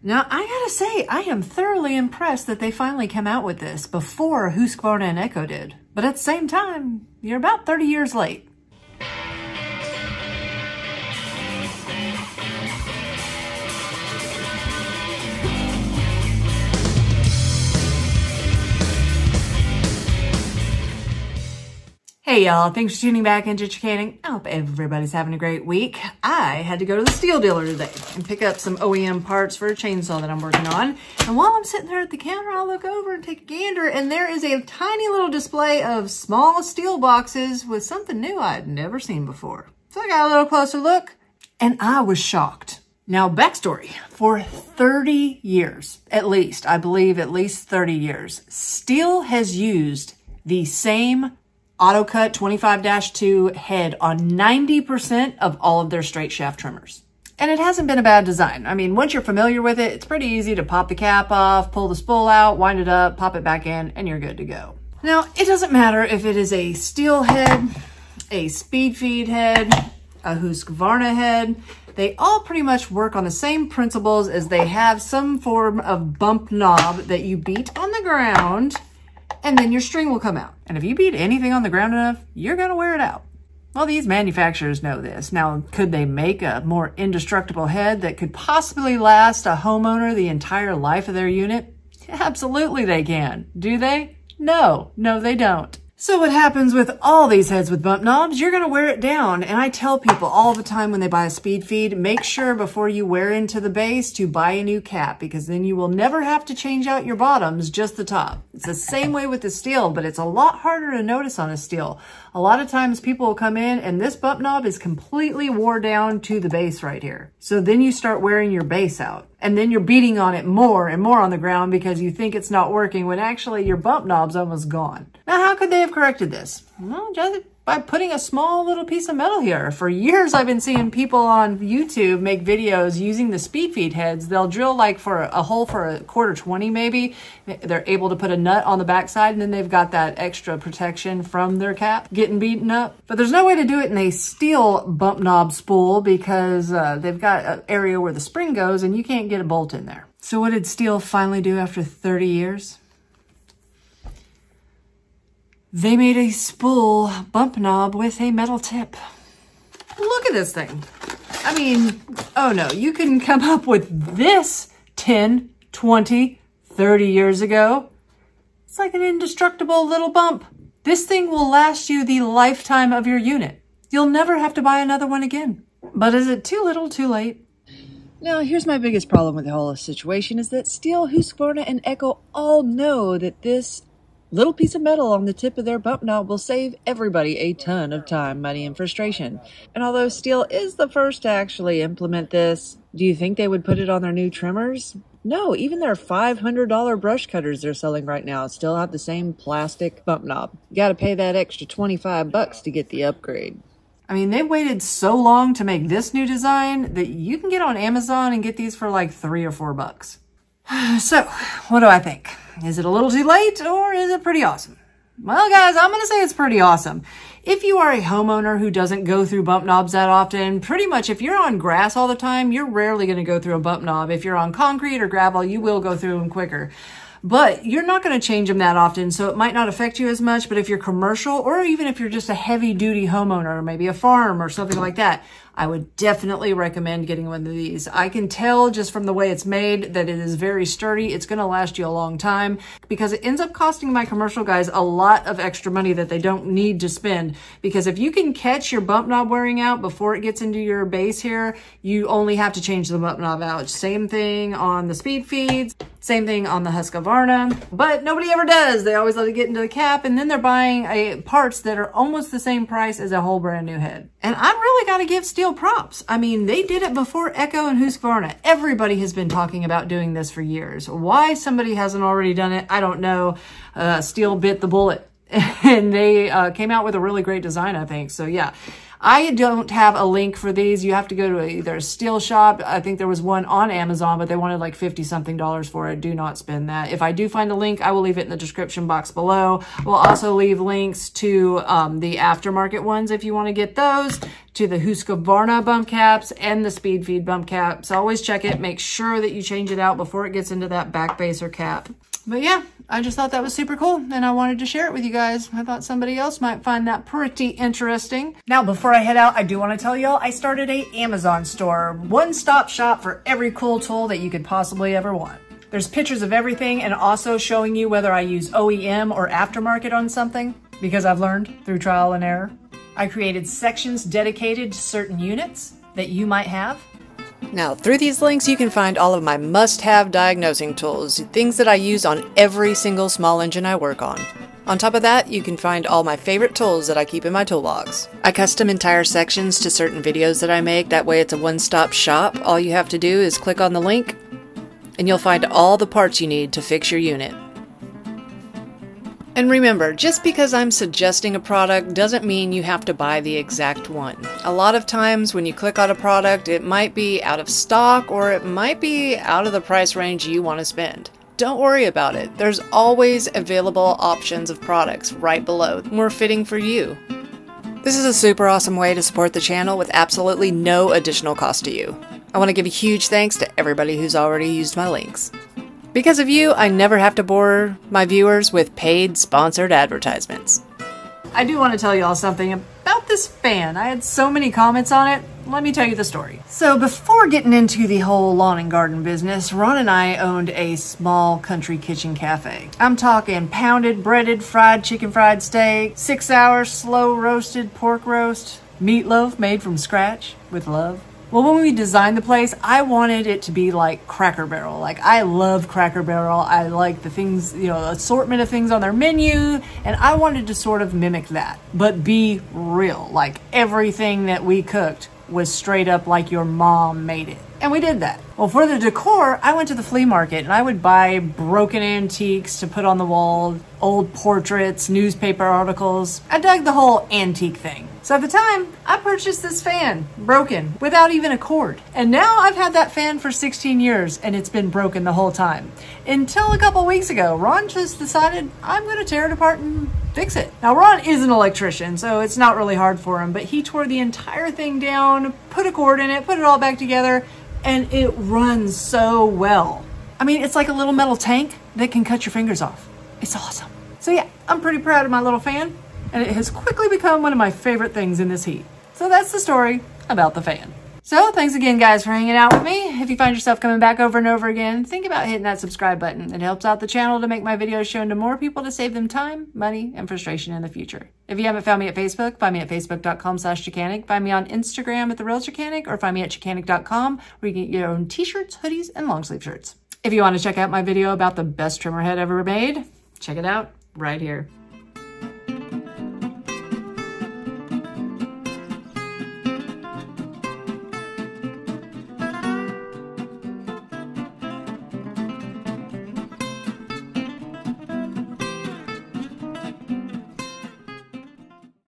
Now, I gotta say, I am thoroughly impressed that they finally came out with this before Husqvarna and Echo did. But at the same time, you're about 30 years late. Hey y'all, thanks for tuning back into Chickanic. I hope everybody's having a great week. I had to go to the Stihl dealer today and pick up some OEM parts for a chainsaw that I'm working on. And while I'm sitting there at the counter, I look over and take a gander, and there is a tiny little display of small Stihl boxes with something new I'd never seen before. So I got a little closer look, and I was shocked. Now, backstory. For 30 years, at least, I believe at least 30 years, Stihl has used the same AutoCut 25-2 head on 90% of all of their straight shaft trimmers. And it hasn't been a bad design. I mean, once you're familiar with it, it's pretty easy to pop the cap off, pull the spool out, wind it up, pop it back in, and you're good to go. Now, it doesn't matter if it is a Stihl head, a speed feed head, a Husqvarna head. They all pretty much work on the same principles, as they have some form of bump knob that you beat on the ground, and then your string will come out. And if you beat anything on the ground enough, you're gonna wear it out. Well, these manufacturers know this. Now, could they make a more indestructible head that could possibly last a homeowner the entire life of their unit? Absolutely they can. Do they? No, they don't. So what happens with all these heads with bump knobs, you're gonna wear it down. And I tell people all the time when they buy a speed feed, make sure before you wear into the base to buy a new cap, because then you will never have to change out your bottoms, just the top. It's the same way with the Stihl, but it's a lot harder to notice on a Stihl. A lot of times people will come in and this bump knob is completely wore down to the base right here. So then you start wearing your base out, and then you're beating on it more and more on the ground because you think it's not working when actually your bump knob's almost gone. Now, how could they have corrected this? Well, just by putting a small little piece of metal here. For years, I've been seeing people on YouTube make videos using the speed feed heads. They'll drill like for a hole for a 1/4 maybe. They're able to put a nut on the backside, and then they've got that extra protection from their cap getting beaten up. But there's no way to do it in a Stihl bump knob spool because they've got an area where the spring goes and you can't get a bolt in there. So what did Stihl finally do after 30 years? They made a spool bump knob with a metal tip. Look at this thing. I mean, oh no, you couldn't come up with this 10, 20, 30 years ago. It's like an indestructible little bump. This thing will last you the lifetime of your unit. You'll never have to buy another one again. But is it too little, too late? Now, here's my biggest problem with the whole situation is that Stihl, Husqvarna, and Echo all know that this little piece of metal on the tip of their bump knob will save everybody a ton of time, money, and frustration. And although Stihl is the first to actually implement this, do you think they would put it on their new trimmers? No, even their $500 brush cutters they're selling right now still have the same plastic bump knob. You gotta pay that extra 25 bucks to get the upgrade. I mean, they've waited so long to make this new design that you can get on Amazon and get these for like $3 or $4. So, what do I think? Is it a little too late, or is it pretty awesome? Well, guys, I'm going to say it's pretty awesome. If you are a homeowner who doesn't go through bump knobs that often, pretty much if you're on grass all the time, you're rarely going to go through a bump knob. If you're on concrete or gravel, you will go through them quicker. But you're not going to change them that often, so it might not affect you as much. But if you're commercial, or even if you're just a heavy-duty homeowner, maybe a farm or something like that, I would definitely recommend getting one of these. I can tell just from the way it's made that it is very sturdy. It's going to last you a long time because it ends up costing my commercial guys a lot of extra money that they don't need to spend. Because if you can catch your bump knob wearing out before it gets into your base here, you only have to change the bump knob out. Same thing on the speed feeds, same thing on the Husqvarna, but nobody ever does. They always let it get into the cap, and then they're buying parts that are almost the same price as a whole brand new head. And I really got to give Stihl props. I mean, they did it before Echo and Husqvarna. Everybody has been talking about doing this for years. Why somebody hasn't already done it, I don't know. Stihl bit the bullet and they came out with a really great design, I think. So yeah, I don't have a link for these. You have to go to either a Stihl shop. I think there was one on Amazon, but they wanted like $50-something for it. Do not spend that. If I do find a link, I will leave it in the description box below. We'll also leave links to the aftermarket ones if you want to get those, to the Husqvarna bump caps and the Speed Feed bump caps. Always check it. Make sure that you change it out before it gets into that back base or cap. But yeah, I just thought that was super cool and I wanted to share it with you guys. I thought somebody else might find that pretty interesting. Now, before I head out, I do want to tell y'all I started a Amazon store. One-stop shop for every cool tool that you could possibly ever want. There's pictures of everything and also showing you whether I use OEM or aftermarket on something, because I've learned through trial and error. I created sections dedicated to certain units that you might have. Now, through these links, you can find all of my must-have diagnosing tools, things that I use on every single small engine I work on. On top of that, you can find all my favorite tools that I keep in my toolbox. I custom entire sections to certain videos that I make, that way it's a one-stop shop. All you have to do is click on the link, and you'll find all the parts you need to fix your unit. And remember, just because I'm suggesting a product doesn't mean you have to buy the exact one. A lot of times when you click on a product, it might be out of stock or it might be out of the price range you want to spend. Don't worry about it. There's always available options of products right below, more fitting for you. This is a super awesome way to support the channel with absolutely no additional cost to you. I want to give a huge thanks to everybody who's already used my links. Because of you, I never have to bore my viewers with paid sponsored advertisements. I do want to tell you all something about this fan. I had so many comments on it. Let me tell you the story. So before getting into the whole lawn and garden business, Ron and I owned a small country kitchen cafe. I'm talking pounded, breaded, fried chicken, fried steak, 6-hour slow roasted pork roast, meatloaf made from scratch with love. Well, when we designed the place, I wanted it to be like Cracker Barrel. Like, I love Cracker Barrel. I like the things, you know, assortment of things on their menu, and I wanted to sort of mimic that, but be real. Like, everything that we cooked was straight up like your mom made it. And we did that. Well, for the decor, I went to the flea market and I would buy broken antiques to put on the wall, old portraits, newspaper articles. I dug the whole antique thing. So at the time, I purchased this fan, broken, without even a cord. And now I've had that fan for 16 years and it's been broken the whole time. Until a couple weeks ago, Ron just decided I'm gonna tear it apart and fix it. Now, Ron is an electrician, so it's not really hard for him, but he tore the entire thing down, put a cord in it, put it all back together, and it runs so well. I mean, it's like a little metal tank that can cut your fingers off. It's awesome. So yeah, I'm pretty proud of my little fan, and it has quickly become one of my favorite things in this heat. So that's the story about the fan. So thanks again, guys, for hanging out with me. If you find yourself coming back over and over again, think about hitting that subscribe button. It helps out the channel to make my videos shown to more people to save them time, money, and frustration in the future. If you haven't found me at Facebook, find me at facebook.com/Chickanic. Find me on Instagram at TheRealChickanic, or find me at Chickanic.com, where you can get your own t-shirts, hoodies, and long sleeve shirts. If you want to check out my video about the best trimmer head ever made, check it out right here.